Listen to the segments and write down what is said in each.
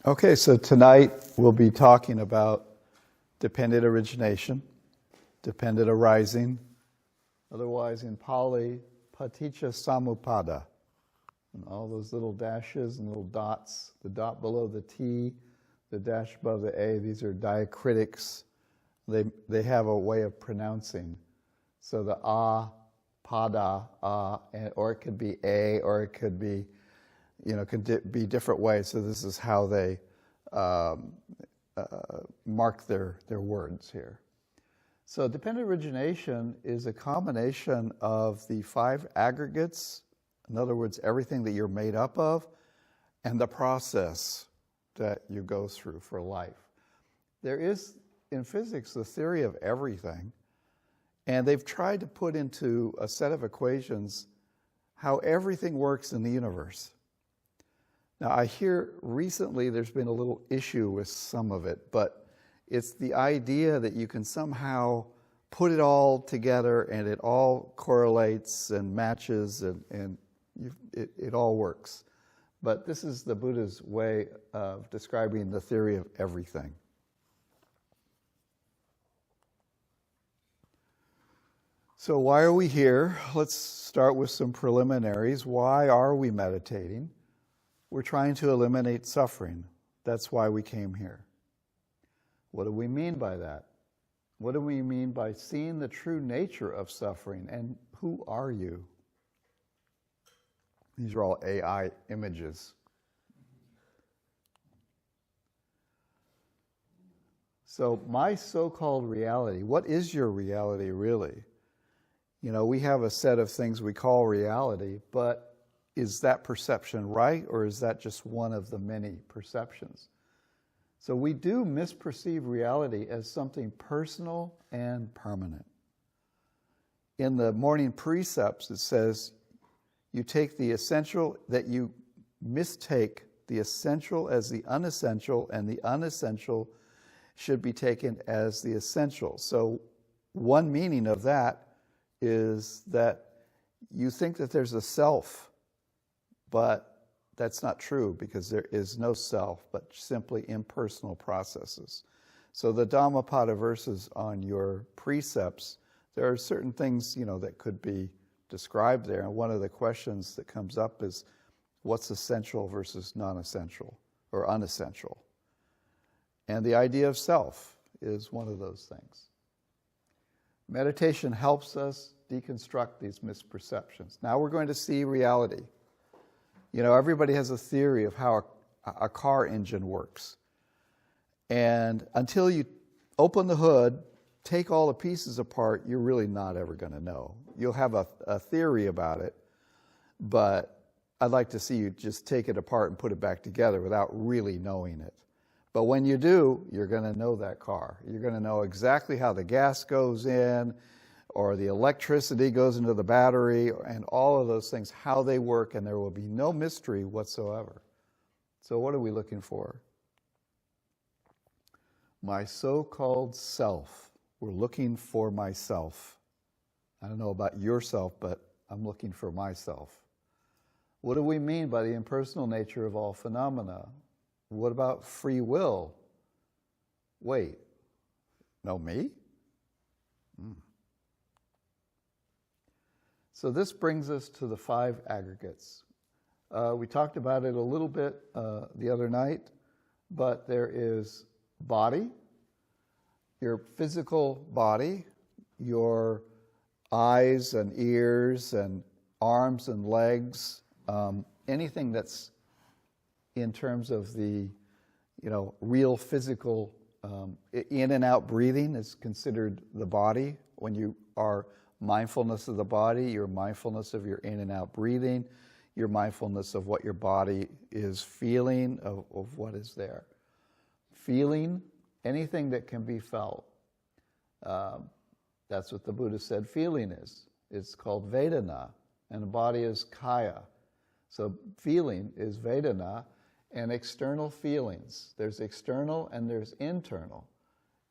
Okay, so tonight we'll be talking about dependent origination, dependent arising, otherwise in Pali, paticca samuppada. And all those little dashes and little dots, the dot below the T, the dash above the A, these are diacritics. They have a way of pronouncing. So the pada, or it could be A, or it could be, could be different ways. So this is how they mark their words here. So dependent origination is a combination of the 5 aggregates, in other words, everything that you're made up of, and the process that you go through for life. There is, in physics, the theory of everything, and they've tried to put into a set of equations how everything works in the universe. Now, I hear recently there's been a little issue with some of it, but it's the idea that you can somehow put it all together and it all correlates and matches and it all works. But this is the Buddha's way of describing the theory of everything. So why are we here? Let's start with some preliminaries. Why are we meditating? We're trying to eliminate suffering. That's why we came here. What do we mean by that? What do we mean by seeing the true nature of suffering? And who are you? These are all AI images. So my so-called reality, what is your reality really? We have a set of things we call reality, but is that perception right, or is that just one of the many perceptions? So we do misperceive reality as something personal and permanent. In the morning precepts, it says, you take the essential, that you mistake the essential as the unessential, and the unessential should be taken as the essential. So one meaning of that is that you think that there's a self, but that's not true, because there is no self, but simply impersonal processes. So the Dhammapada verses on your precepts, there are certain things, that could be described there. And one of the questions that comes up is, what's essential versus non-essential or unessential? And the idea of self is one of those things. Meditation helps us deconstruct these misperceptions. Now we're going to see reality. Everybody has a theory of how a car engine works. And until you open the hood, take all the pieces apart, you're really not ever going to know. You'll have a theory about it, but I'd like to see you just take it apart and put it back together without really knowing it. But when you do, you're going to know that car. You're going to know exactly how the gas goes in, or the electricity goes into the battery, and all of those things, how they work, and there will be no mystery whatsoever. So what are we looking for? My so-called self. We're looking for myself. I don't know about yourself, but I'm looking for myself. What do we mean by the impersonal nature of all phenomena? What about free will? Wait, no, me? So this brings us to the 5 aggregates. We talked about it a little bit the other night, but there is body, your physical body, your eyes and ears and arms and legs, anything that's in terms of the, real physical, in and out breathing is considered the body. When you are mindfulness of the body, your mindfulness of your in and out breathing, your mindfulness of what your body is feeling, of what is there. Feeling, anything that can be felt. That's what the Buddha said feeling is. It's called Vedana, and the body is Kaya. So feeling is Vedana, and external feelings. There's external and there's internal.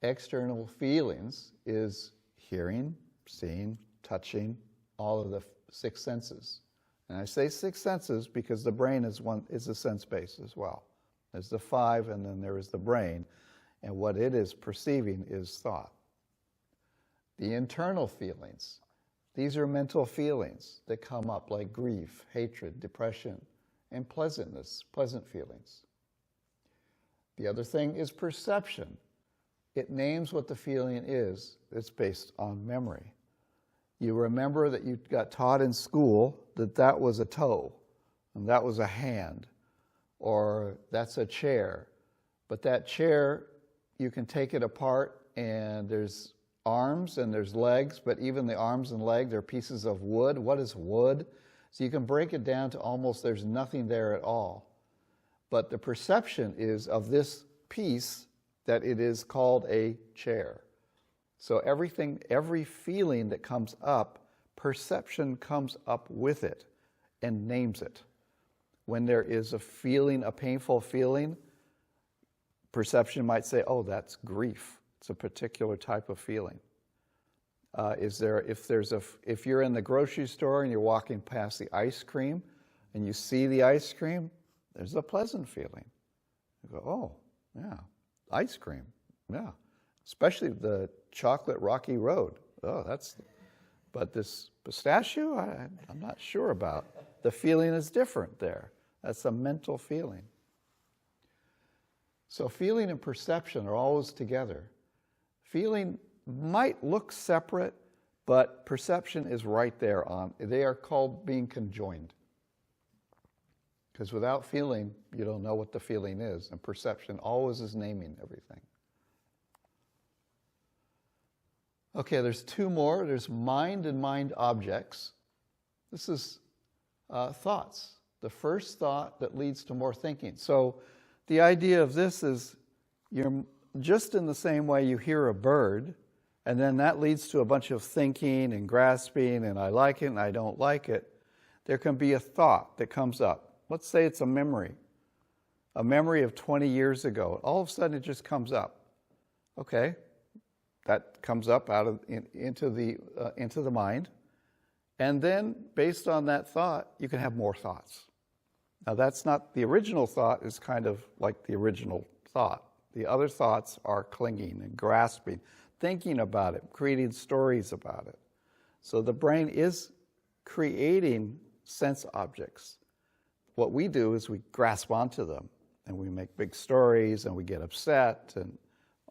External feelings is hearing, seeing, touching, all of the 6 senses. And I say 6 senses because the brain is a sense base as well. There's the five, and then there is the brain. And what it is perceiving is thought. The internal feelings, these are mental feelings that come up like grief, hatred, depression, and pleasantness, pleasant feelings. The other thing is perception. It names what the feeling is. It's based on memory. You remember that you got taught in school that that was a toe, and that was a hand, or that's a chair. But that chair, you can take it apart, and there's arms and there's legs, but even the arms and legs are pieces of wood. What is wood? So you can break it down to almost there's nothing there at all. But the perception is of this piece that it is called a chair. So everything, every feeling that comes up, perception comes up with it and names it. When there is a feeling, a painful feeling, perception might say, oh, that's grief. It's a particular type of feeling. If you're in the grocery store and you're walking past the ice cream and you see the ice cream, there's a pleasant feeling. You go, oh, yeah, ice cream, yeah. Especially the chocolate rocky road. Oh, but this pistachio, I'm not sure about. The feeling is different there. That's a mental feeling. So feeling and perception are always together. Feeling might look separate, but perception is right there on. They are called being conjoined. Because without feeling, you don't know what the feeling is, and perception always is naming everything. Okay, there's two more. There's mind and mind objects. This is thoughts. The first thought that leads to more thinking. So the idea of this is you're just in the same way you hear a bird, and then that leads to a bunch of thinking and grasping, and I like it and I don't like it. There can be a thought that comes up. Let's say it's a memory of 20 years ago. All of a sudden it just comes up. Okay, that comes up into the mind, and then based on that thought, you can have more thoughts. Now that's not the original thought; is kind of like the original thought. The other thoughts are clinging and grasping, thinking about it, creating stories about it. So the brain is creating sense objects. What we do is we grasp onto them, and we make big stories, and we get upset, and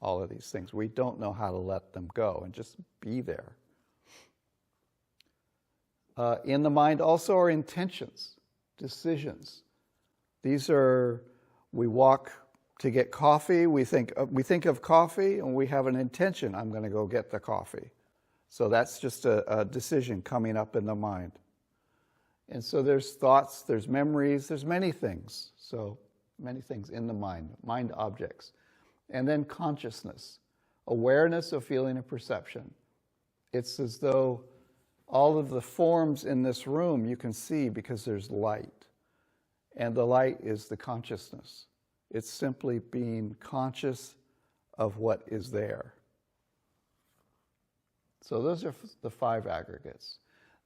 all of these things. We don't know how to let them go and just be there. In the mind also are intentions, decisions. These are, we walk to get coffee, we think of coffee, and we have an intention, I'm going to go get the coffee. So that's just a decision coming up in the mind. And so there's thoughts, there's memories, there's many things. So many things in the mind objects. And then consciousness, awareness of feeling and perception. It's as though all of the forms in this room you can see because there's light. And the light is the consciousness. It's simply being conscious of what is there. So those are the five aggregates.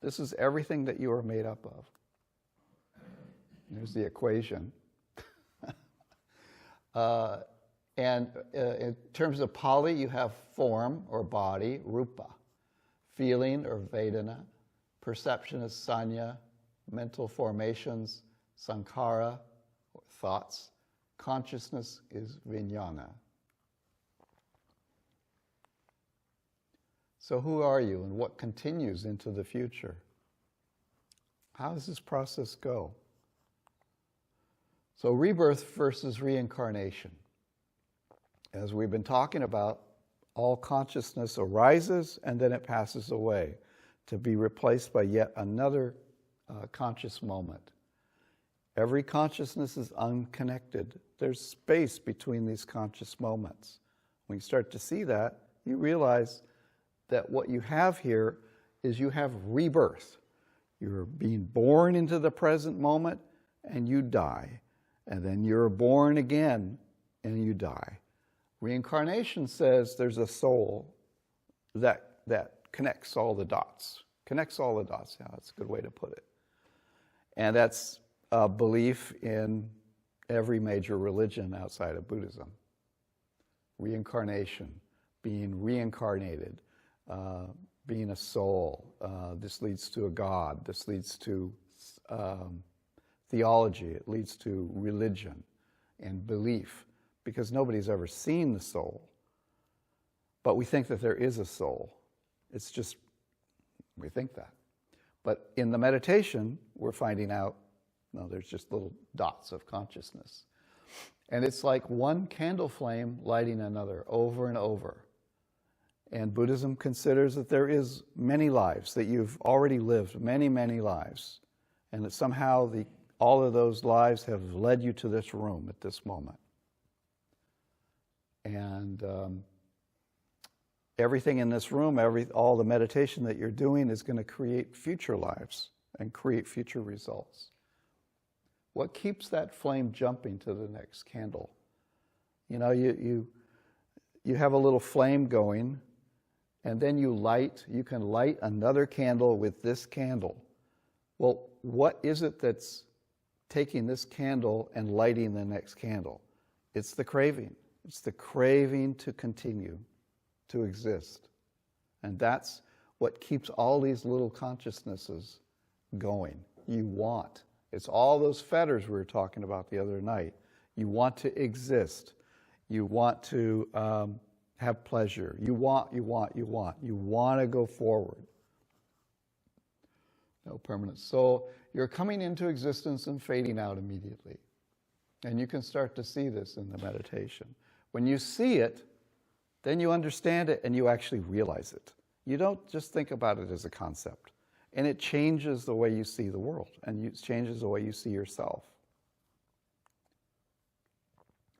This is everything that you are made up of. There's the equation. And in terms of Pali, you have form or body, rupa. Feeling or vedana. Perception is sanya. Mental formations, sankhara, or thoughts. Consciousness is vijnana. So who are you and what continues into the future? How does this process go? So rebirth versus reincarnation. As we've been talking about, all consciousness arises and then it passes away to be replaced by yet another conscious moment. Every consciousness is unconnected. There's space between these conscious moments. When you start to see that, you realize that what you have here is you have rebirth. You're being born into the present moment and you die. And then you're born again and you die. Reincarnation says there's a soul that connects all the dots. Connects all the dots, yeah, that's a good way to put it. And that's a belief in every major religion outside of Buddhism. Reincarnation, being reincarnated, being a soul. This leads to a God. This leads to theology. It leads to religion and belief, because nobody's ever seen the soul. But we think that there is a soul. It's just, we think that. But in the meditation, we're finding out, no, there's just little dots of consciousness. And it's like one candle flame lighting another over and over. And Buddhism considers that there is many lives, that you've already lived many, many lives, and that somehow all of those lives have led you to this room at this moment. And everything in this room, all the meditation that you're doing is going to create future lives and create future results. What keeps that flame jumping to the next candle? You know, you have a little flame going, and then you can light another candle with this candle. Well, what is it that's taking this candle and lighting the next candle? It's the craving. It's the craving to continue, to exist. And that's what keeps all these little consciousnesses going. You want. It's all those fetters we were talking about the other night. You want to exist. You want to have pleasure. You want. You want to go forward. No permanence. So you're coming into existence and fading out immediately. And you can start to see this in the meditation. When you see it, then you understand it and you actually realize it. You don't just think about it as a concept. And it changes the way you see the world, and it changes the way you see yourself.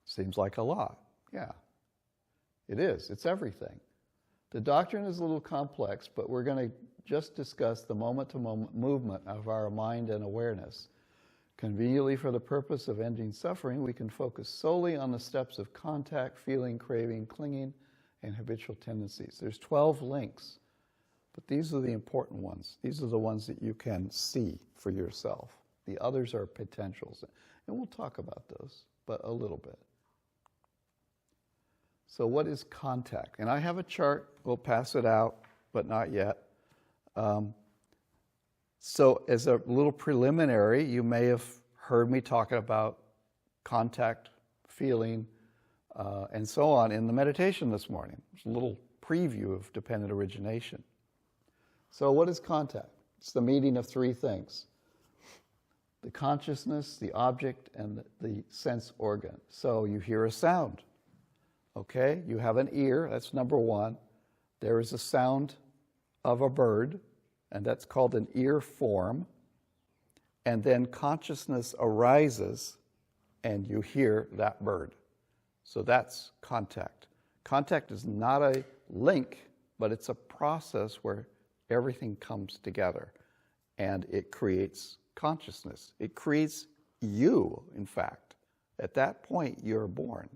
Seems like a lot. Yeah, it is. It's everything. The doctrine is a little complex, but we're going to just discuss the moment-to-moment movement of our mind and awareness. Conveniently, for the purpose of ending suffering, we can focus solely on the steps of contact, feeling, craving, clinging, and habitual tendencies. There's 12 links. But these are the important ones. These are the ones that you can see for yourself. The others are potentials. And we'll talk about those, but a little bit. So what is contact? And I have a chart. We'll pass it out, but not yet. So as a little preliminary, you may have heard me talking about contact, feeling, and so on in the meditation this morning. It's a little preview of dependent origination. So what is contact? It's the meeting of three things: the consciousness, the object, and the sense organ. So you hear a sound, okay? You have an ear, that's number one. There is a sound of a bird, and that's called an ear form. And then consciousness arises, and you hear that bird. So that's contact. Contact is not a link, but it's a process where everything comes together, and it creates consciousness. It creates you, in fact. At that point, you're born.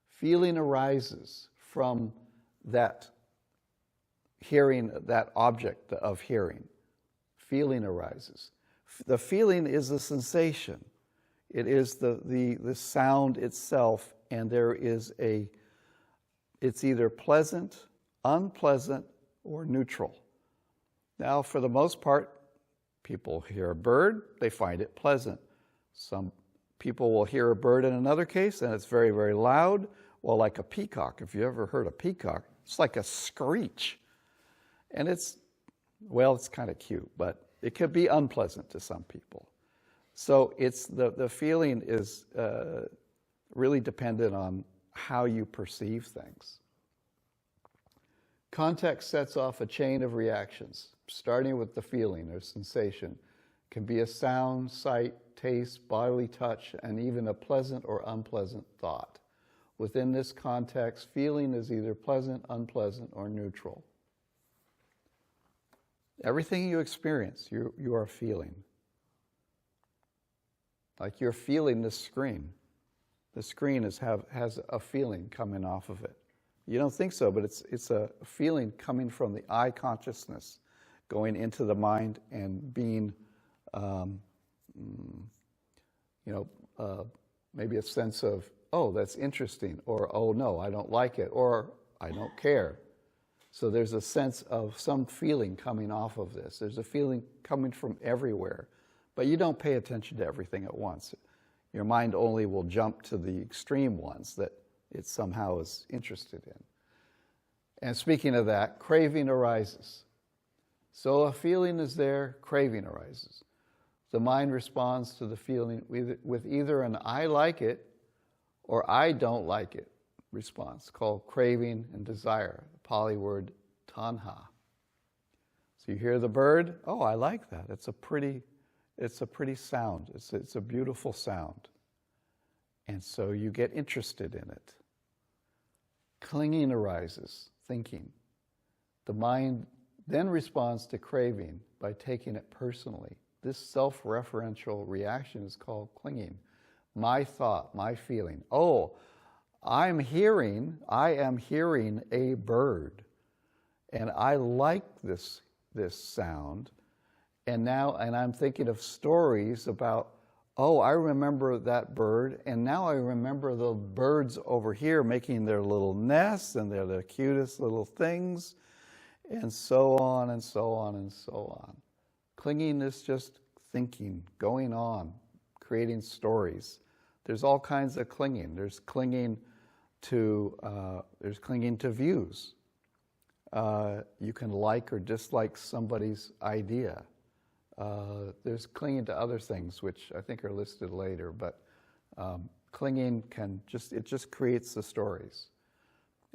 Feeling arises from that hearing, that object of hearing. Feeling arises. The feeling is the sensation. It is the sound itself, and there is it's either pleasant, unpleasant, or neutral. Now, for the most part, people hear a bird, they find it pleasant. Some people will hear a bird in another case, and it's very, very loud. Well, like a peacock, if you ever heard a peacock, it's like a screech. And it's kind of cute, but it could be unpleasant to some people. So it's the feeling is really dependent on how you perceive things. Context sets off a chain of reactions, starting with the feeling or sensation. It can be a sound, sight, taste, bodily touch, and even a pleasant or unpleasant thought. Within this context, feeling is either pleasant, unpleasant, or neutral. Everything you experience, you are feeling. Like you're feeling this screen. The screen has a feeling coming off of it. You don't think so, but it's a feeling coming from the eye consciousness, going into the mind and being, maybe a sense of, oh, that's interesting, or oh no, I don't like it, or I don't care. So there's a sense of some feeling coming off of this. There's a feeling coming from everywhere, but you don't pay attention to everything at once. Your mind only will jump to the extreme ones that it somehow is interested in. And speaking of that, craving arises. So a feeling is there, craving arises. The mind responds to the feeling with either an I like it or I don't like it response, called craving and desire, the Pali word tanha. So you hear the bird, oh, I like that. It's a pretty sound. It's a beautiful sound. And so you get interested in it. Clinging arises, thinking. The mind then responds to craving by taking it personally. This self-referential reaction is called clinging. My thought, my feeling. Oh, I am hearing a bird, and I like this sound, and I'm thinking of stories about, oh, I remember that bird, and now I remember the birds over here making their little nests, and they're the cutest little things, and so on and so on and so on. Clinging is just thinking, going on, creating stories. There's all kinds of clinging. There's clinging to views. You can like or dislike somebody's idea. There's clinging to other things, which I think are listed later, but clinging just creates the stories.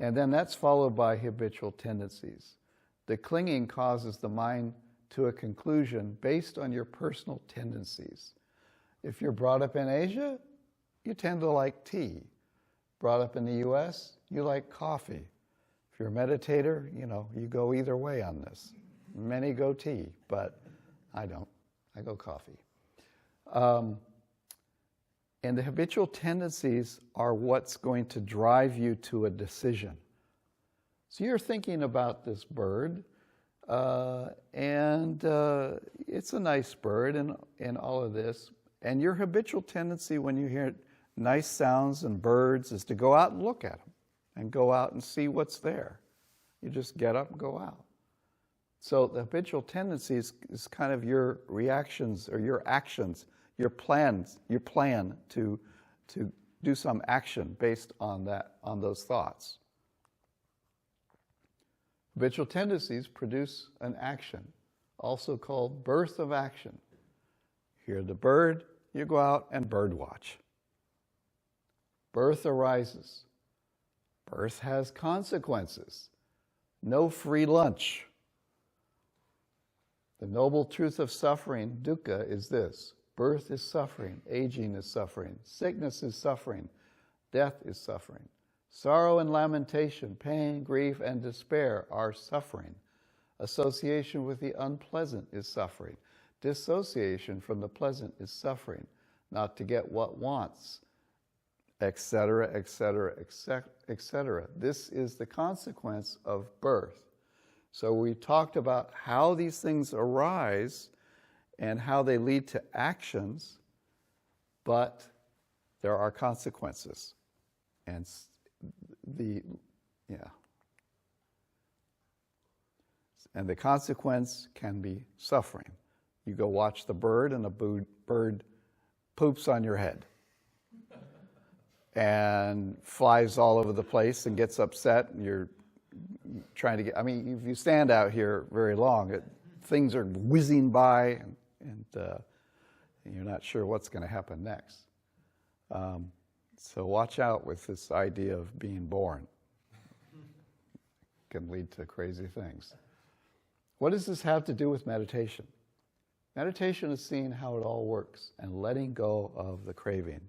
And then that's followed by habitual tendencies. The clinging causes the mind to a conclusion based on your personal tendencies. If you're brought up in Asia, you tend to like tea. Brought up in the US, you like coffee. If you're a meditator, you go either way on this. Many go tea, but I don't. I go coffee. And the habitual tendencies are what's going to drive you to a decision. So you're thinking about this bird, and it's a nice bird and all of this. And your habitual tendency when you hear nice sounds and birds is to go out and look at them and go out and see what's there. You just get up and go out. So the habitual tendency is kind of your reactions or your actions, your plan to do some action based on those thoughts. Habitual tendencies produce an action, also called birth of action. Hear the bird, you go out and bird watch. Birth arises. Birth has consequences. No free lunch. The noble truth of suffering, dukkha, is this. Birth is suffering. Aging is suffering. Sickness is suffering. Death is suffering. Sorrow and lamentation, pain, grief, and despair are suffering. Association with the unpleasant is suffering. Dissociation from the pleasant is suffering. Not to get what wants, etc., etc., etc. This is the consequence of birth. So we talked about how these things arise and how they lead to actions, but there are consequences. And and the consequence can be suffering. You go watch the bird, and the bird poops on your head and flies all over the place and gets upset, and you're trying to get, if you stand out here very long, things are whizzing by, and you're not sure what's going to happen next. So watch out with this idea of being born. It can lead to crazy things. What does this have to do with meditation? Meditation is seeing how it all works and letting go of the craving.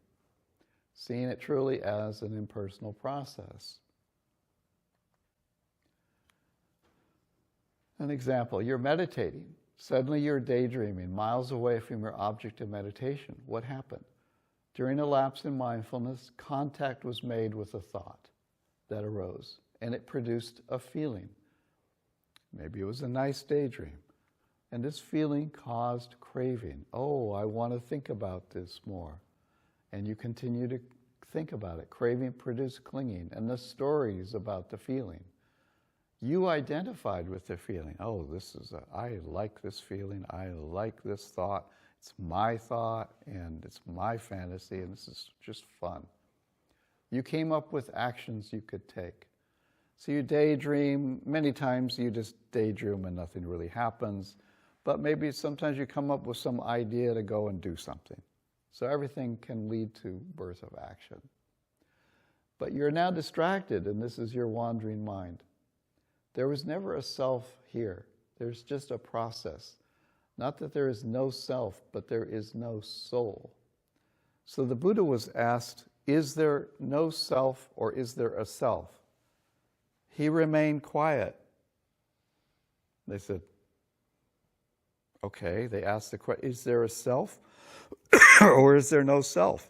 Seeing it truly as an impersonal process. An example, you're meditating. Suddenly you're daydreaming, miles away from your object of meditation. What happened? During a lapse in mindfulness, contact was made with a thought that arose, and it produced a feeling. Maybe it was a nice daydream. And this feeling caused craving. Oh, I want to think about this more. And you continue to think about it. Craving produced clinging, and the stories about the feeling. You identified with the feeling. Oh, I like this feeling, I like this thought. It's my thought, and it's my fantasy, and this is just fun. You came up with actions you could take. So you daydream. Many times you just daydream and nothing really happens. But maybe sometimes you come up with some idea to go and do something. So everything can lead to birth of action. But you're now distracted, and this is your wandering mind. There was never a self here. There's just a process. Not that there is no self, but there is no soul. So the Buddha was asked, is there no self or is there a self? He remained quiet. They said, okay. They asked the question, is there a self or is there no self?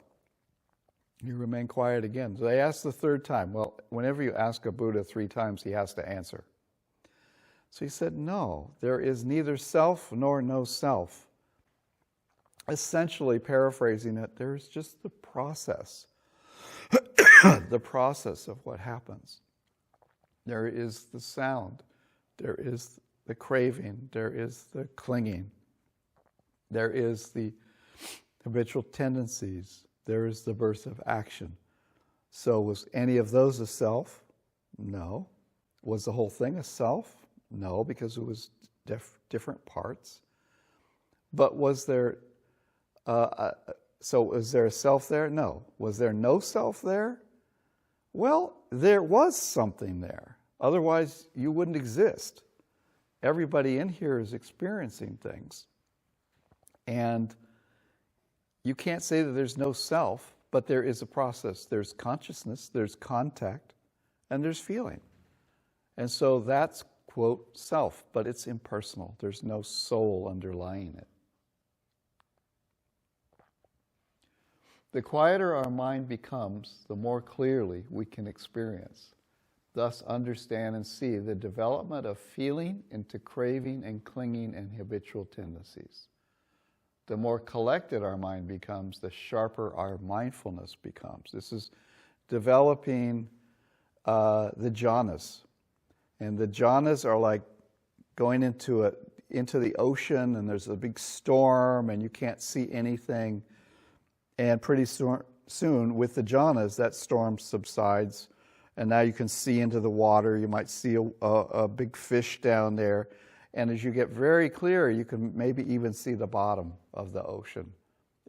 He remained quiet again. So they asked the third time. Well, whenever you ask a Buddha 3 times, he has to answer. So he said, no, there is neither self nor no self. Essentially, paraphrasing it, there's just the process. The process of what happens. There is the sound. There is the craving. There is the clinging. There is the habitual tendencies. There is the birth of action. So was any of those a self? No. Was the whole thing a self? No, because it was different parts. But was there, so was there a self there? No. Was there no self there? Well, there was something there. Otherwise, you wouldn't exist. Everybody in here is experiencing things. And you can't say that there's no self, but there is a process. There's consciousness, there's contact, and there's feeling. And so that's, quote, self, but it's impersonal. There's no soul underlying it. The quieter our mind becomes, the more clearly we can experience, thus understand and see the development of feeling into craving and clinging and habitual tendencies. The more collected our mind becomes, the sharper our mindfulness becomes. This is developing the jhanas. And the jhanas are like going into the ocean, and there's a big storm, and you can't see anything. And pretty soon, with the jhanas, that storm subsides, and now you can see into the water. You might see a big fish down there. And as you get very clear, you can maybe even see the bottom of the ocean.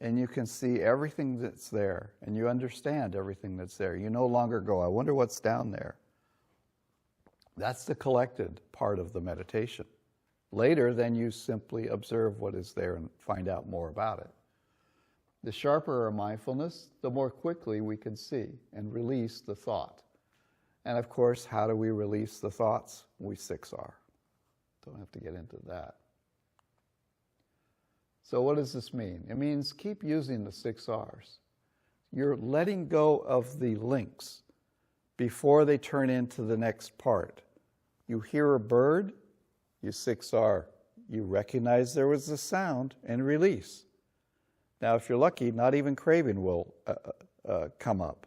And you can see everything that's there, and you understand everything that's there. You no longer go, I wonder what's down there. That's the collected part of the meditation. Later, then you simply observe what is there and find out more about it. The sharper our mindfulness, the more quickly we can see and release the thought. And of course, how do we release the thoughts? We 6R. Don't have to get into that. So what does this mean? It means keep using the 6 R's. You're letting go of the links before they turn into the next part. You hear a bird, you 6R. You recognize there was a sound and release. Now, if you're lucky, not even craving will come up.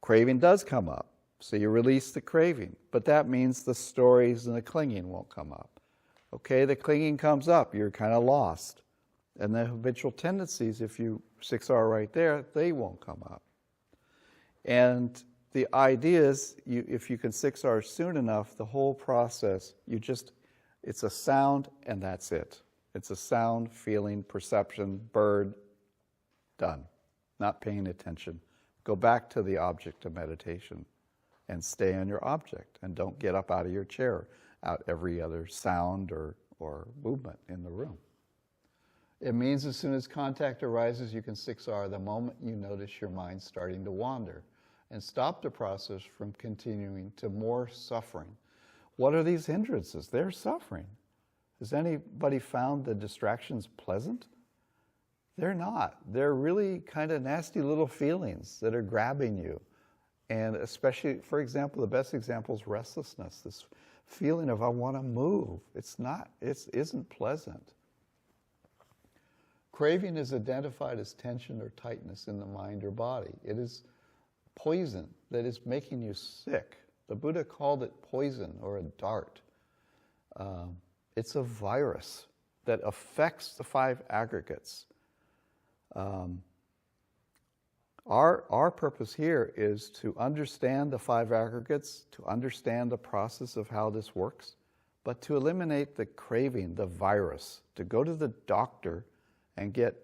Craving does come up, so you release the craving. But that means the stories and the clinging won't come up. Okay, the clinging comes up, you're kind of lost. And the habitual tendencies, if you 6R right there, they won't come up. And the idea is, if you can 6R soon enough, the whole process, it's a sound and that's it. It's a sound, feeling, perception, bird, done. Not paying attention. Go back to the object of meditation and stay on your object, and don't get up out of your chair, out every other sound or movement in the room. It means as soon as contact arises, you can 6R the moment you notice your mind starting to wander, and stop the process from continuing to more suffering. What are these hindrances? They're suffering. Has anybody found the distractions pleasant? They're not. They're really kind of nasty little feelings that are grabbing you. And especially, for example, the best example is restlessness, this feeling of I want to move. It isn't pleasant. Craving is identified as tension or tightness in the mind or body. It is poison that is making you sick. The Buddha called it poison or a dart. It's a virus that affects the five aggregates. Our purpose here is to understand the five aggregates, to understand the process of how this works, but to eliminate the craving, the virus, to go to the doctor and get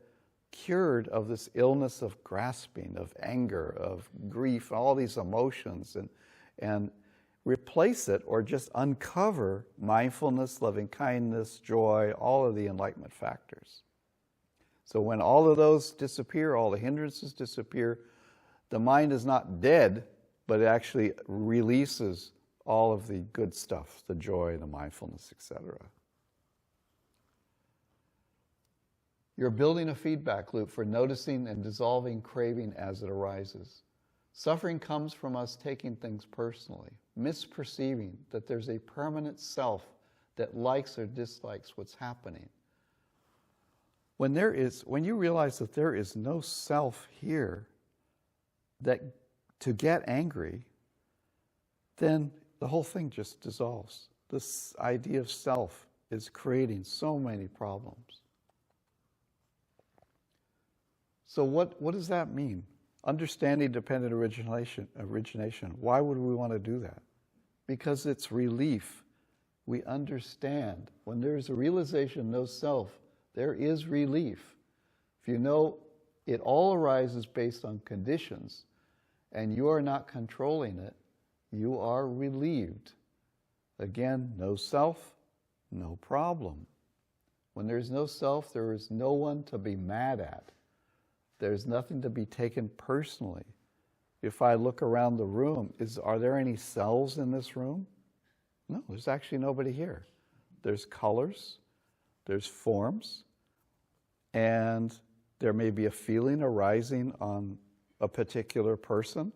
cured of this illness of grasping, of anger, of grief, all these emotions, and replace it or just uncover mindfulness, loving kindness, joy, all of the enlightenment factors. So when all of those disappear, all the hindrances disappear, the mind is not dead, but it actually releases all of the good stuff, the joy, the mindfulness, etc. You're building a feedback loop for noticing and dissolving craving as it arises. Suffering comes from us taking things personally, misperceiving that there's a permanent self that likes or dislikes what's happening. When you realize that there is no self here that to get angry, then the whole thing just dissolves. This idea of self is creating so many problems. So what does that mean? Understanding dependent origination. Why would we want to do that? Because it's relief. We understand. When there's a realization, no self, there is relief. If you know it all arises based on conditions, and you are not controlling it, you are relieved. Again, no self, no problem. When there's no self, there is no one to be mad at. There's nothing to be taken personally. If I look around the room, are there any selves in this room? No, there's actually nobody here. There's colors, there's forms, and there may be a feeling arising on a particular person.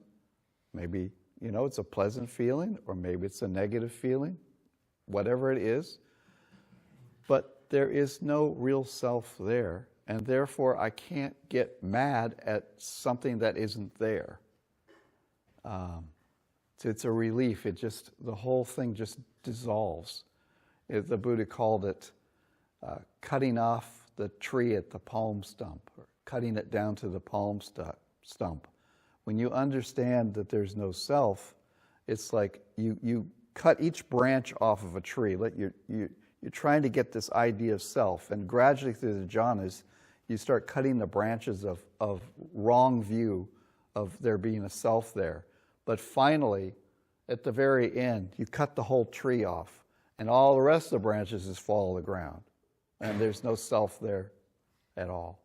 Maybe, it's a pleasant feeling, or maybe it's a negative feeling, whatever it is. But there is no real self there. And therefore, I can't get mad at something that isn't there. So it's a relief. The whole thing just dissolves. The Buddha called it cutting off the tree at the palm stump, or cutting it down to the palm stump. When you understand that there's no self, it's like you cut each branch off of a tree. You're trying to get this idea of self, and gradually through the jhanas, you start cutting the branches of wrong view of there being a self there. But finally, at the very end, you cut the whole tree off, and all the rest of the branches just fall to the ground. And there's no self there at all.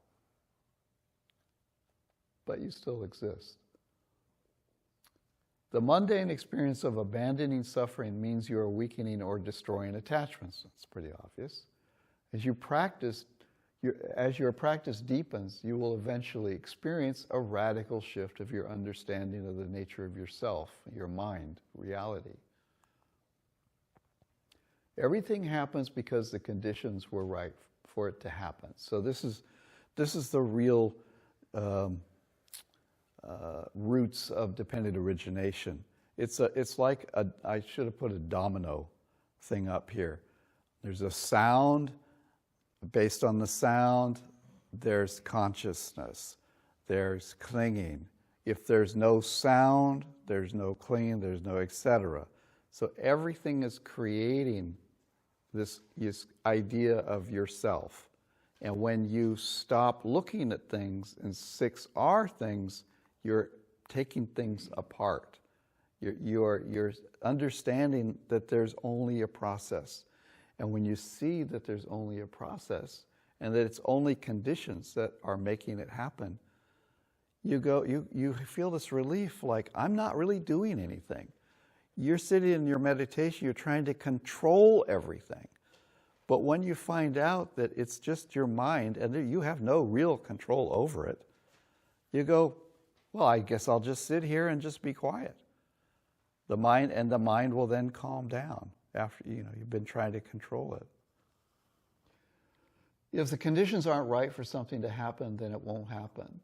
But you still exist. The mundane experience of abandoning suffering means you are weakening or destroying attachments. That's pretty obvious. As your practice deepens, you will eventually experience a radical shift of your understanding of the nature of yourself, your mind, reality. Everything happens because the conditions were right for it to happen. So this is the real roots of dependent origination. It's like I should have put a domino thing up here. There's a sound. Based on the sound, there's consciousness, there's clinging. If there's no sound, there's no clinging, there's no etc. So everything is creating this idea of yourself. And when you stop looking at things and 6R things, you're taking things apart. You're understanding that there's only a process. And when you see that there's only a process and that it's only conditions that are making it happen, you feel this relief, like, I'm not really doing anything. You're sitting in your meditation, you're trying to control everything. But when you find out that it's just your mind and you have no real control over it, you go, well, I guess I'll just sit here and just be quiet. The mind will then calm down after you've been trying to control it. If the conditions aren't right for something to happen, then it won't happen.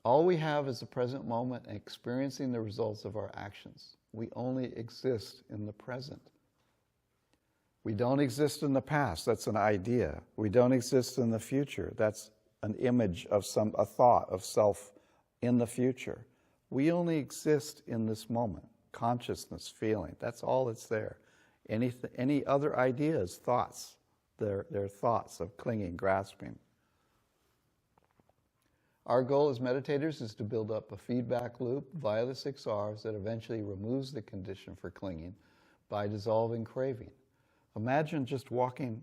All we have is the present moment and experiencing the results of our actions. We only exist in the present. We don't exist in the past. That's an idea. We don't exist in the future. That's an image of a thought of self in the future. We only exist in this moment. Consciousness, feeling. That's all that's there. Any other ideas, thoughts. They're thoughts of clinging, grasping. Our goal as meditators is to build up a feedback loop via the 6 R's that eventually removes the condition for clinging by dissolving craving. Imagine just walking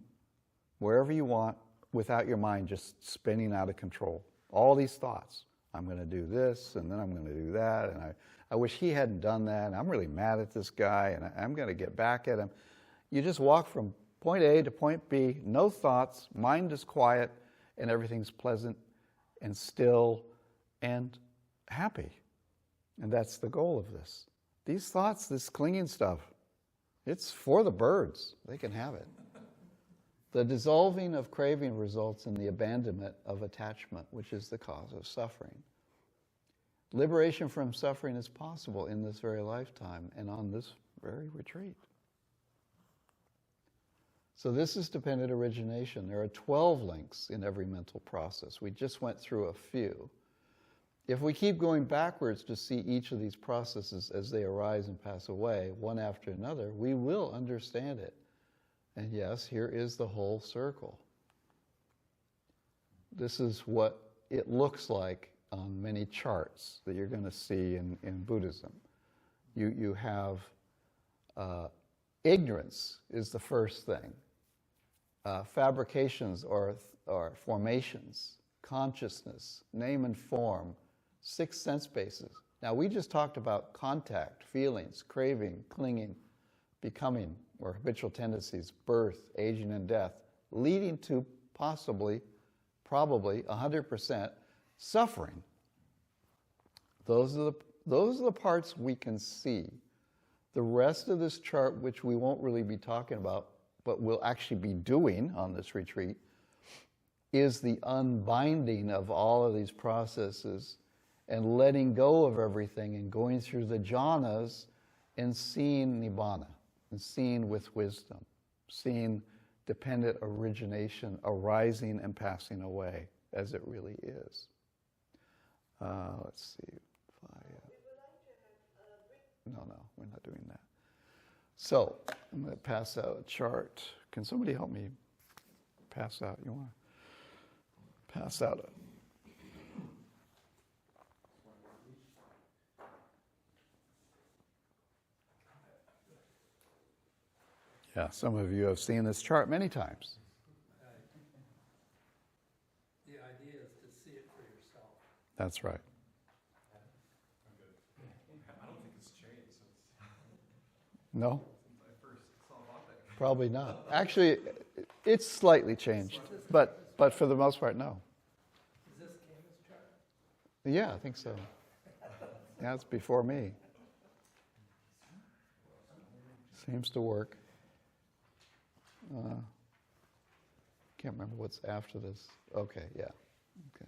wherever you want without your mind just spinning out of control. All these thoughts. I'm going to do this, and then I'm going to do that, and I wish he hadn't done that, and I'm really mad at this guy, and I'm going to get back at him. You just walk from point A to point B, no thoughts, mind is quiet, and everything's pleasant and still and happy. And that's the goal of this. These thoughts, this clinging stuff, it's for the birds. They can have it. The dissolving of craving results in the abandonment of attachment, which is the cause of suffering. Liberation from suffering is possible in this very lifetime and on this very retreat. So this is dependent origination. There are 12 links in every mental process. We just went through a few. If we keep going backwards to see each of these processes as they arise and pass away, one after another, we will understand it. And yes, here is the whole circle. This is what it looks like on many charts that you're going to see in Buddhism. You have ignorance is the first thing. Fabrications or formations, consciousness, name and form, 6 sense bases. Now we just talked about contact, feelings, craving, clinging, becoming, or habitual tendencies, birth, aging, and death, leading to probably 100% suffering. Those are the parts we can see. The rest of this chart, which we won't really be talking about, but we'll actually be doing on this retreat, is the unbinding of all of these processes and letting go of everything and going through the jhanas and seeing nibbana, and seeing with wisdom, seeing dependent origination arising and passing away as it really is. Let's see. No, we're not doing that. So, I'm going to pass out a chart. Can somebody help me pass out? You want to pass out a... Yeah, some of you have seen this chart many times. The idea is to see it for yourself. That's right. I don't think it's changed since No? I first saw about that. Probably not. Actually, it's slightly changed, but for the most part, no. Is this Kama's chart? Yeah, I think so. Yeah, it's before me. Seems to work. Can't remember what's after this. Okay, yeah. Okay.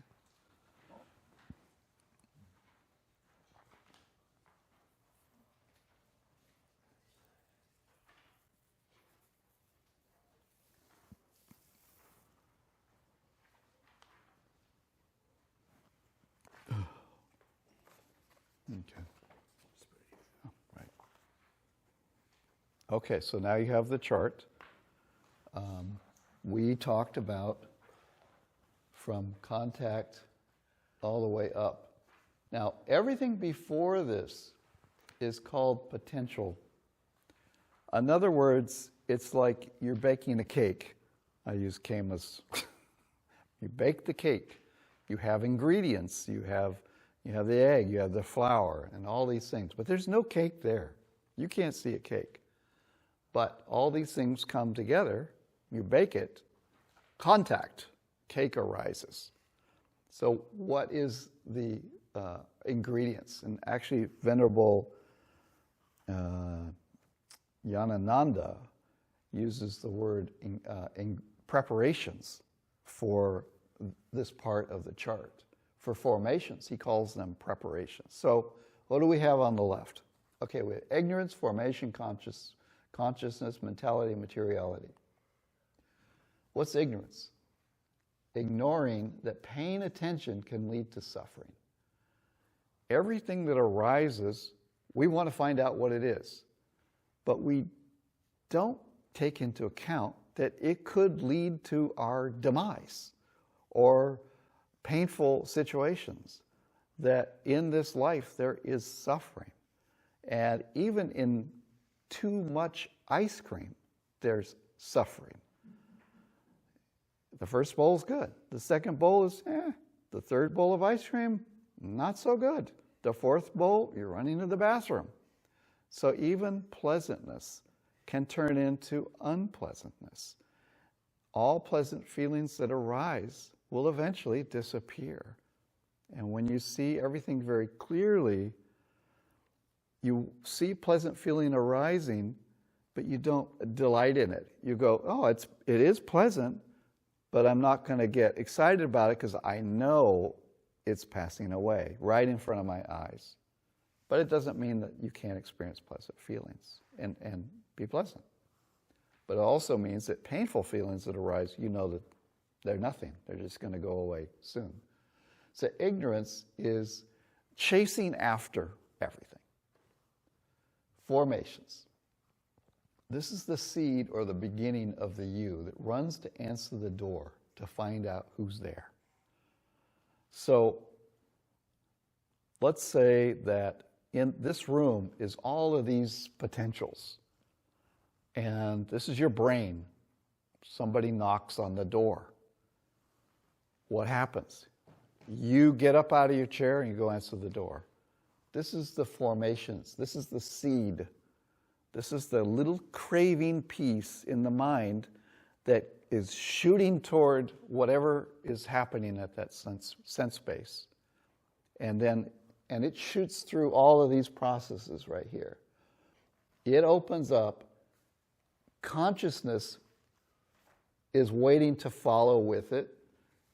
Okay. Oh, right. Okay, so now you have the chart. We talked about from contact all the way up. Now, everything before this is called potential. In other words, it's like you're baking a cake. I use Kama's. You bake the cake. You have ingredients. You have the egg, you have the flour, and all these things. But there's no cake there. You can't see a cake. But all these things come together. You bake it, contact, cake arises. So what is the ingredients? And actually, Venerable Yanananda uses the word in preparations. for this part of the chart. For formations, he calls them preparations. So what do we have on the left? Okay, we have ignorance, formation, consciousness, mentality, materiality. What's ignorance? Ignoring that paying attention can lead to suffering. Everything that arises, we want to find out what it is. But we don't take into account that it could lead to our demise or painful situations, that in this life there is suffering. And even in too much ice cream, there's suffering. The first bowl is good. The second bowl is, The third bowl of ice cream, not so good. The fourth bowl, you're running to the bathroom. So even pleasantness can turn into unpleasantness. All pleasant feelings that arise will eventually disappear. And when you see everything very clearly, you see pleasant feeling arising, but you don't delight in it. You go, oh, it is pleasant, but I'm not going to get excited about it because I know it's passing away right in front of my eyes. But it doesn't mean that you can't experience pleasant feelings and be pleasant. But it also means that painful feelings that arise, you know that they're nothing. They're just going to go away soon. So ignorance is chasing after everything. Formations. This is the seed or the beginning of the you that runs to answer the door to find out who's there. So let's say that in this room is all of these potentials. And this is your brain. Somebody knocks on the door. What happens? You get up out of your chair and you go answer the door. This is the formations. This is the seed. This is the little craving piece in the mind that is shooting toward whatever is happening at that sense space. And it shoots through all of these processes right here. It opens up. Consciousness is waiting to follow with it.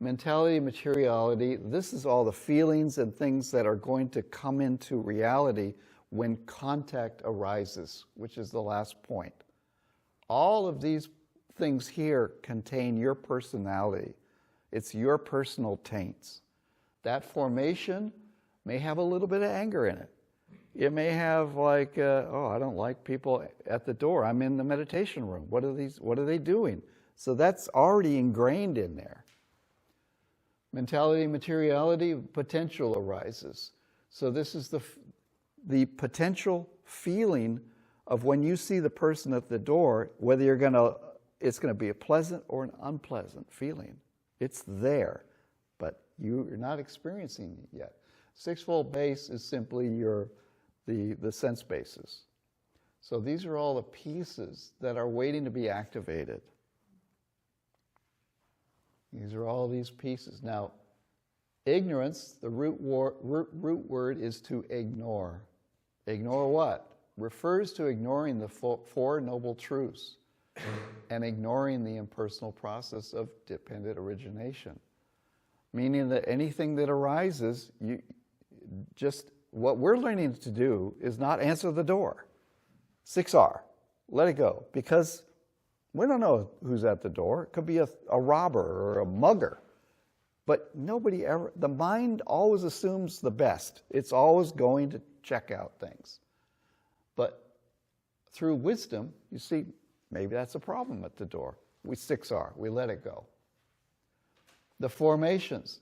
Mentality, materiality, this is all the feelings and things that are going to come into reality when contact arises, which is the last point. All of these things here contain your personality. It's your personal taints. That formation may have a little bit of anger in it. It may have like, I don't like people at the door. I'm in the meditation room. What are they doing? So that's already ingrained in there. Mentality, materiality, potential arises. So this is the potential feeling of when you see the person at the door, whether it's going to be a pleasant or an unpleasant feeling. It's there, but you're not experiencing it yet. Sixfold base is simply the sense bases. So these are all the pieces that are waiting to be activated. These are all these pieces. Now, ignorance, the root word is to ignore. Ignore what? Refers to ignoring the Four Noble Truths and ignoring the impersonal process of dependent origination. Meaning that anything that arises, what we're learning to do is not answer the door. 6R, let it go. Because we don't know who's at the door. It could be a robber or a mugger. But the mind always assumes the best. It's always going to check out things. But through wisdom, you see, maybe that's a problem at the door. 6R, we let it go. The formations.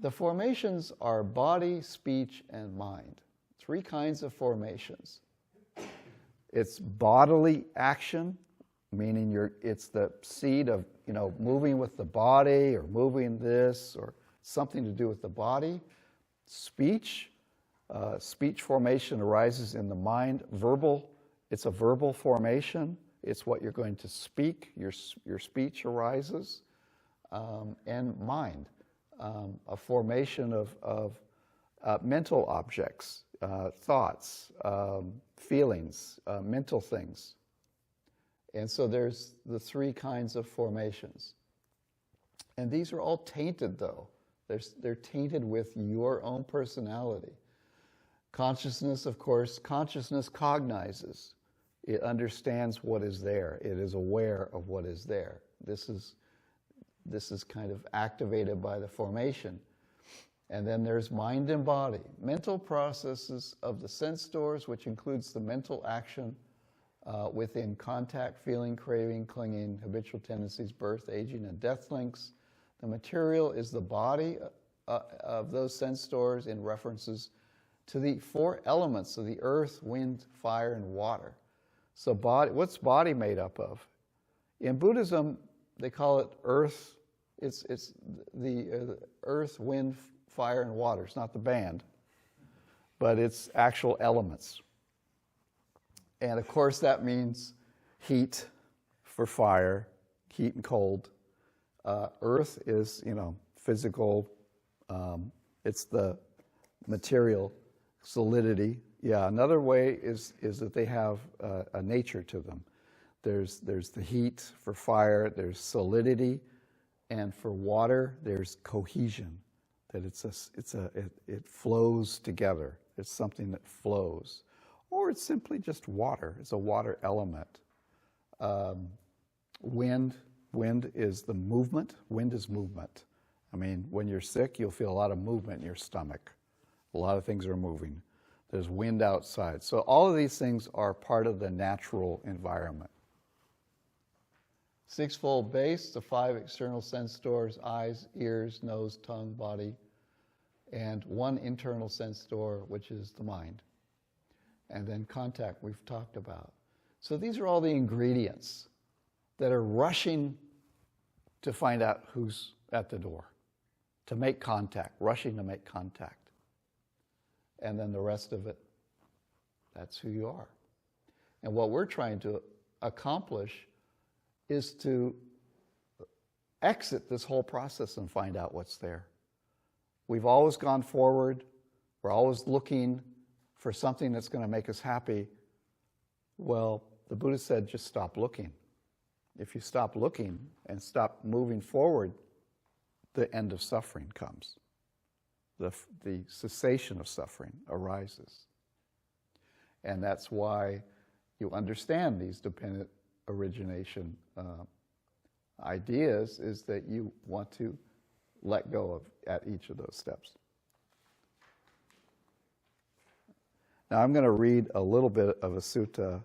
The formations are body, speech, and mind. 3 kinds of formations. It's bodily action, meaning it's the seed of, moving with the body or moving this or something to do with the body. Speech formation arises in the mind. It's a verbal formation. It's what you're going to speak. Your speech arises. And mind, a formation of mental objects, thoughts, feelings, mental things. And so there's the 3 kinds of formations. And these are all tainted, though. They're tainted with your own personality. Consciousness, of course, consciousness cognizes. It understands what is there. It is aware of what is there. This is kind of activated by the formation. And then there's mind and body. Mental processes of the sense doors, which includes the mental action within contact, feeling, craving, clinging, habitual tendencies, birth, aging, and death links. The material is the body of those sense doors in references to the four elements of the earth, wind, fire, and water. So what's body made up of? In Buddhism, they call it earth. It's the earth, wind, fire, and water. It's not the band, but it's actual elements. And of course that means heat for fire, heat and cold. Earth is, physical. It's the material solidity. Yeah, another way is that they have a nature to them. There's the heat for fire. There's solidity, and for water, there's cohesion. That it flows together. It's something that flows, or it's simply just water. It's a water element. Wind is the movement. Wind is movement. I mean, when you're sick, you'll feel a lot of movement in your stomach. A lot of things are moving. There's wind outside. So all of these things are part of the natural environment. Sixfold base, the five external sense doors: eyes, ears, nose, tongue, body, and one internal sense door, which is the mind. And then contact, we've talked about. So these are all the ingredients that are rushing to find out who's at the door, to make contact, rushing to make contact. And then the rest of it, that's who you are. And what we're trying to accomplish is to exit this whole process and find out what's there. We've always gone forward. We're always looking for something that's going to make us happy. Well, the Buddha said, just stop looking. If you stop looking and stop moving forward, the end of suffering comes. The cessation of suffering arises. And that's why you understand these dependent origination ideas, is that you want to let go of at each of those steps. Now I'm going to read a little bit of a sutta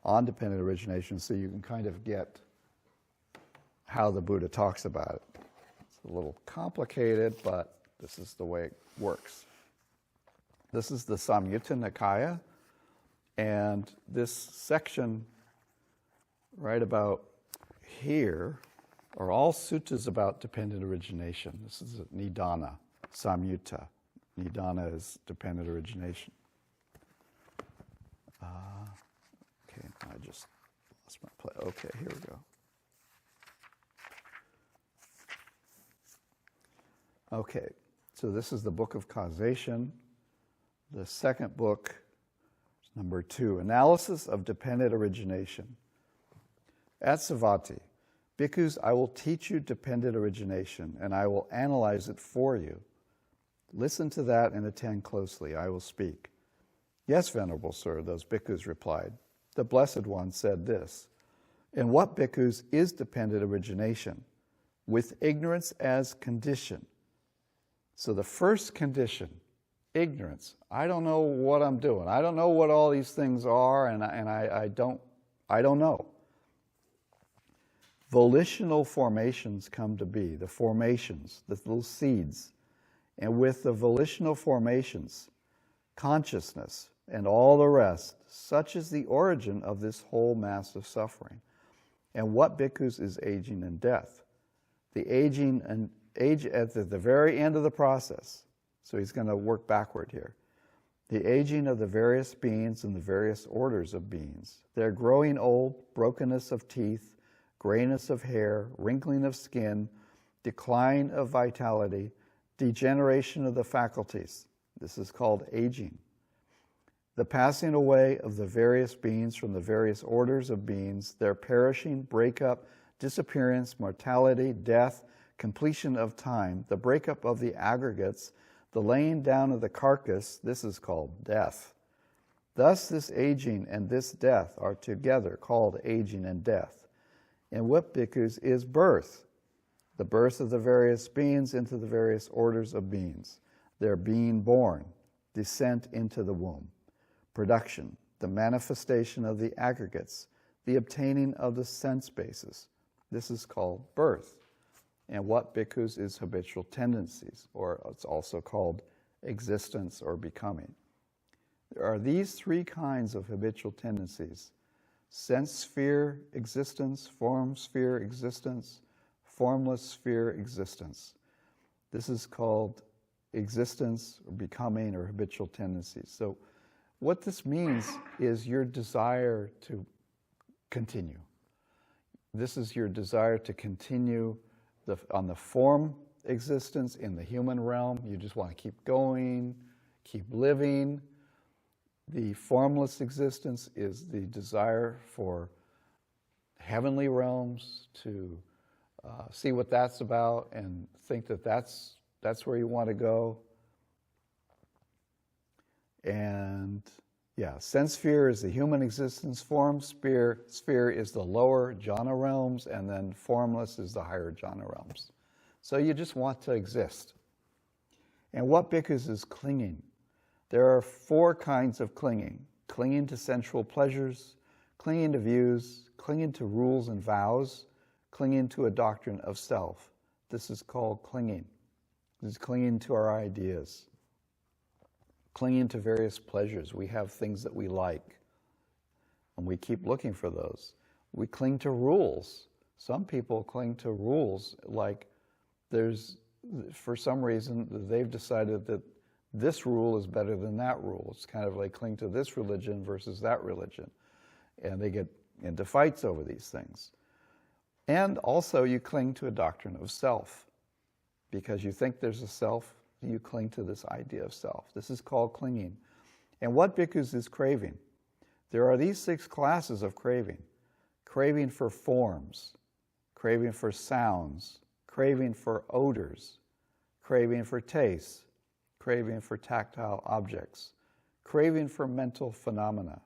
on dependent origination so you can kind of get how the Buddha talks about it. It's a little complicated, but this is the way it works. This is the Samyutta Nikaya, and this section right about here are all suttas about dependent origination. This is Nidana, Samyutta. Nidana is dependent origination. Okay, I just lost my place. Okay, here we go. Okay, so this is the Book of Causation. The second book, number 2, Analysis of Dependent Origination. At Savatthi, Bhikkhus, I will teach you dependent origination, and I will analyze it for you. Listen to that and attend closely. I will speak. Yes, Venerable Sir, those bhikkhus replied. The Blessed One said this: in what, bhikkhus, is dependent origination? With ignorance as condition. So the first condition, ignorance. I don't know what I'm doing. I don't know what all these things are, and I don't know. Volitional formations come to be, the formations, the little seeds. And with the volitional formations, consciousness, and all the rest, such is the origin of this whole mass of suffering. And what, bhikkhus, is aging and death? The aging and age at the very end of the process. So he's going to work backward here. The aging of the various beings and the various orders of beings. Their growing old, brokenness of teeth, grayness of hair, wrinkling of skin, decline of vitality, degeneration of the faculties. This is called aging. The passing away of the various beings from the various orders of beings, their perishing, breakup, disappearance, mortality, death, completion of time, the breakup of the aggregates, the laying down of the carcass, this is called death. Thus this aging and this death are together called aging and death. And what, bhikkhus, is birth? The birth of the various beings into the various orders of beings. Their being born, descent into the womb. Production, the manifestation of the aggregates, the obtaining of the sense bases. This is called birth. And what, bhikkhus, is habitual tendencies, or it's also called existence or becoming. There are these three kinds of habitual tendencies: sense sphere existence, form sphere existence, formless sphere existence. This is called existence or becoming or habitual tendencies. So what this means is your desire to continue. This is your desire to continue on the form existence in the human realm. You just want to keep going, keep living. The formless existence is the desire for heavenly realms, to see what that's about and think that that's where you want to go. And sense sphere is the human existence, form sphere is the lower jhana realms, and then formless is the higher jhana realms. So you just want to exist. And what, bhikkhus, is clinging? There are four kinds of clinging: clinging to sensual pleasures, clinging to views, clinging to rules and vows, clinging to a doctrine of self. This is called clinging. This is clinging to our ideas, clinging to various pleasures. We have things that we like, and we keep looking for those. We cling to rules. Some people cling to rules like for some reason, they've decided that this rule is better than that rule. It's kind of like cling to this religion versus that religion. And they get into fights over these things. And also you cling to a doctrine of self. Because you think there's a self, you cling to this idea of self. This is called clinging. And what, bhikkhus, is craving? There are these 6 classes of craving. Craving for forms, craving for sounds, craving for odors, craving for tastes, craving for tactile objects, craving for mental phenomena.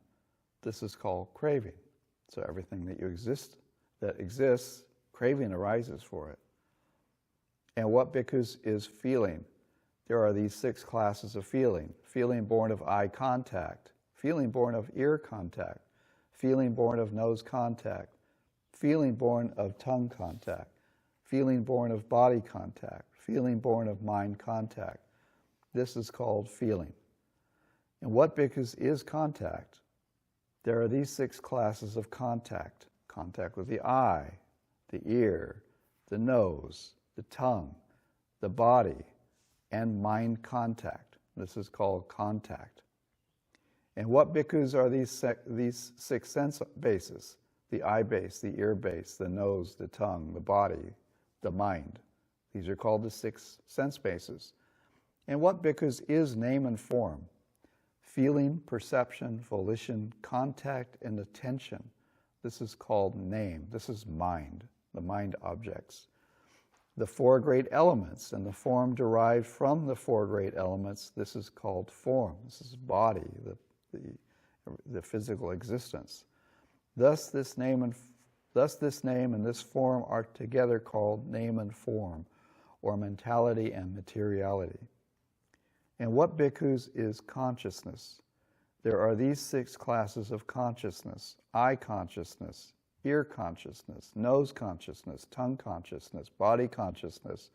This is called craving. So everything that exists, craving arises for it. And what, bhikkhus, is feeling? There are these 6 classes of feeling. Feeling born of eye contact, feeling born of ear contact, feeling born of nose contact, feeling born of tongue contact, feeling born of body contact, feeling born of mind contact. This is called feeling. And what, bhikkhus, is contact? There are these 6 classes of contact. Contact with the eye, the ear, the nose, the tongue, the body, and mind contact. This is called contact. And what, bhikkhus, are these 6 sense bases? The eye base, the ear base, the nose, the tongue, the body, the mind. These are called the 6 sense bases. And what, bhikkhus, is name and form? Feeling, perception, volition, contact, and attention. This is called name. This is mind, the mind objects. The 4 great elements and the form derived from the 4 great elements, this is called form. This is body, the physical existence. Thus this name and this form are together called name and form, or mentality and materiality. And what, bhikkhus, is consciousness? There are these 6 classes of consciousness: eye consciousness, ear consciousness, nose consciousness, tongue consciousness, body consciousness,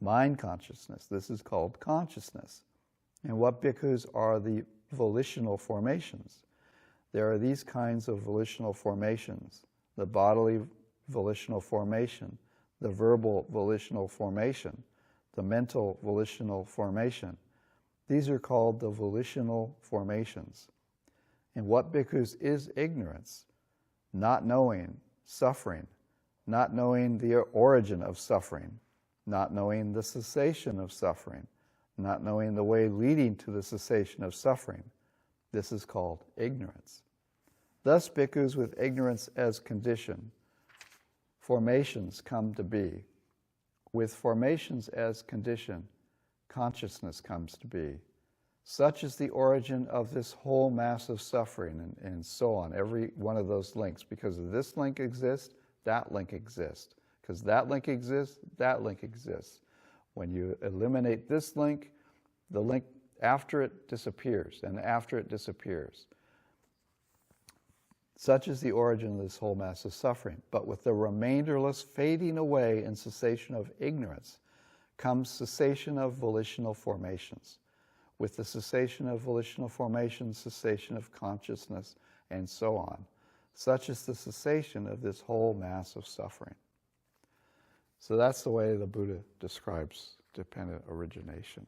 mind consciousness. This is called consciousness. And what, bhikkhus, are the volitional formations? There are these kinds of volitional formations: the bodily volitional formation, the verbal volitional formation, the mental volitional formation. These are called the volitional formations. And what, bhikkhus, is ignorance? Not knowing suffering, not knowing the origin of suffering, not knowing the cessation of suffering, not knowing the way leading to the cessation of suffering. This is called ignorance. Thus, bhikkhus, with ignorance as condition, formations come to be. With formations as condition, consciousness comes to be. Such is the origin of this whole mass of suffering, and so on, every one of those links. Because this link exists, that link exists. Because that link exists, that link exists. When you eliminate this link, the link after it disappears, and after it disappears. Such is the origin of this whole mass of suffering. But with the remainderless fading away and cessation of ignorance comes cessation of volitional formations. With the cessation of volitional formations, cessation of consciousness, and so on. Such is the cessation of this whole mass of suffering. So that's the way the Buddha describes dependent origination.